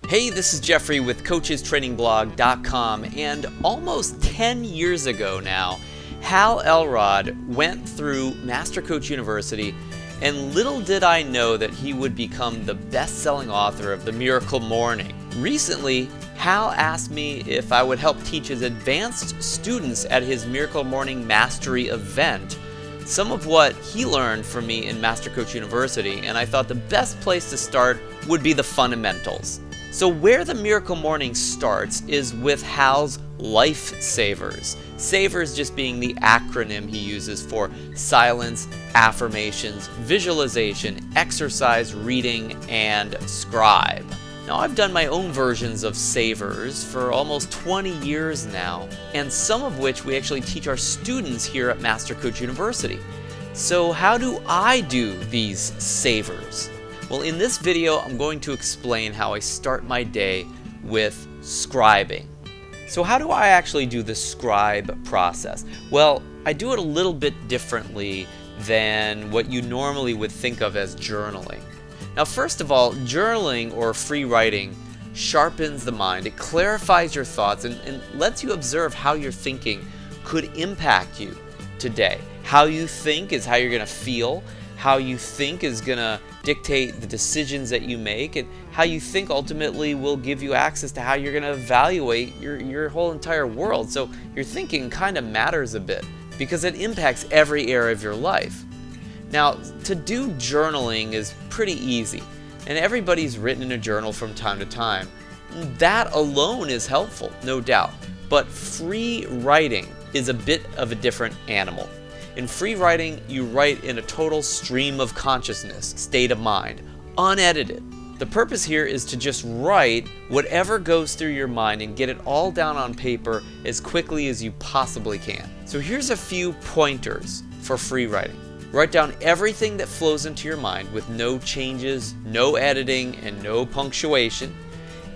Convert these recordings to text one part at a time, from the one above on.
Hey, this is Jeffrey with CoachesTrainingBlog.com, and almost 10 years ago now, Hal Elrod went through Master Coach University, and little did I know that he would become the best-selling author of The Miracle Morning. Recently, Hal asked me if I would help teach his advanced students at his Miracle Morning Mastery event some of what he learned from me in Master Coach University, and I thought the best place to start would be the fundamentals. So where the Miracle Morning starts is with Hal's Life Savers. Savers just being the acronym he uses for silence, affirmations, visualization, exercise, reading, and Scribe. Now, I've done my own versions of Savers for almost 20 years now, and some of which we actually teach our students here at Master Coach University. So how do I do these Savers? Well, in this video, I'm going to explain how I start my day with scribing. So how do I actually do the scribe process? Well, I do it a little bit differently than what you normally would think of as journaling. Now, first of all, journaling or free writing sharpens the mind. It clarifies your thoughts and lets you observe how your thinking could impact you today. How you think is how you're going to feel. How you think is going to dictate the decisions that you make, and how you think ultimately will give you access to how you're going to evaluate your whole entire world. So your thinking kind of matters a bit because it impacts every area of your life. Now, to do journaling is pretty easy, and everybody's written in a journal from time to time. That alone is helpful, no doubt, but free writing is a bit of a different animal. In free writing, you write in a total stream of consciousness, state of mind, unedited. The purpose here is to just write whatever goes through your mind and get it all down on paper as quickly as you possibly can. So here's a few pointers for free writing. Write down everything that flows into your mind with no changes, no editing, and no punctuation.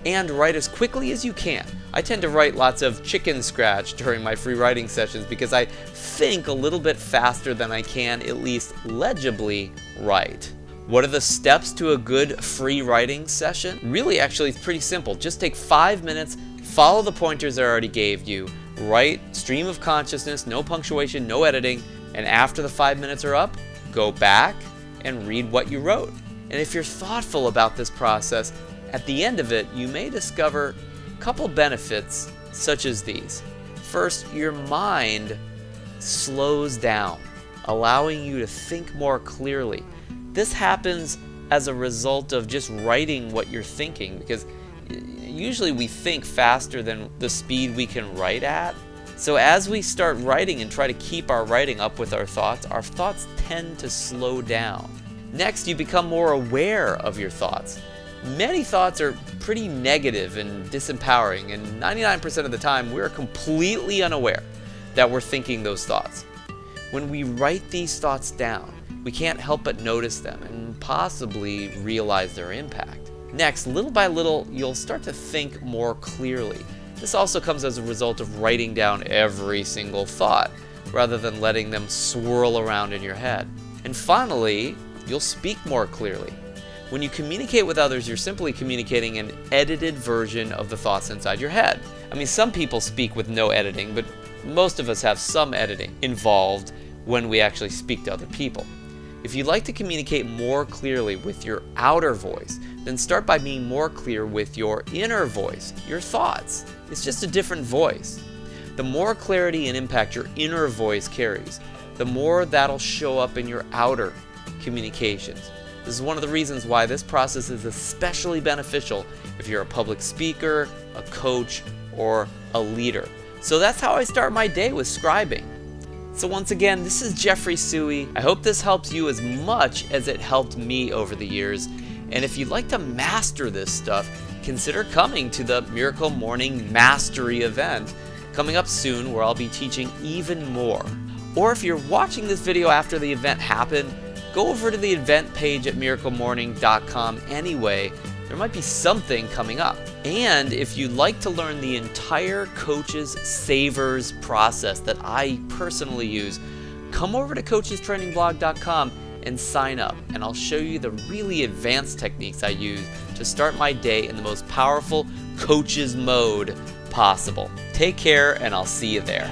And write as quickly as you can. I tend to write lots of chicken scratch during my free writing sessions because I think a little bit faster than I can at least legibly write. What are the steps to a good free writing session? Really, actually, it's pretty simple. Just take 5 minutes, follow the pointers I already gave you, write stream of consciousness, no punctuation, no editing, and after the 5 minutes are up, go back and read what you wrote. And if you're thoughtful about this process, at the end of it, you may discover a couple benefits such as these. First, your mind slows down, allowing you to think more clearly. This happens as a result of just writing what you're thinking, because usually we think faster than the speed we can write at. So as we start writing and try to keep our writing up with our thoughts tend to slow down. Next, you become more aware of your thoughts. Many thoughts are pretty negative and disempowering, and 99% of the time we're completely unaware that we're thinking those thoughts. When we write these thoughts down, we can't help but notice them and possibly realize their impact. Next, little by little, you'll start to think more clearly. This also comes as a result of writing down every single thought, rather than letting them swirl around in your head. And finally, you'll speak more clearly. When you communicate with others, you're simply communicating an edited version of the thoughts inside your head. I mean, some people speak with no editing, but most of us have some editing involved when we actually speak to other people. If you'd like to communicate more clearly with your outer voice, then start by being more clear with your inner voice, your thoughts. It's just a different voice. The more clarity and impact your inner voice carries, the more that'll show up in your outer communications. This is one of the reasons why this process is especially beneficial if you're a public speaker, a coach, or a leader. So that's how I start my day with scribing. So once again, this is Jeffrey Suey. I hope this helps you as much as it helped me over the years. And if you'd like to master this stuff, consider coming to the Miracle Morning Mastery event coming up soon, where I'll be teaching even more. Or if you're watching this video after the event happened, go over to the event page at miraclemorning.com anyway. There might be something coming up. And if you'd like to learn the entire Coaches Savers process that I personally use, come over to CoachesTrainingBlog.com and sign up, and I'll show you the really advanced techniques I use to to start my day in the most powerful coach's mode possible. Take care, and I'll see you there.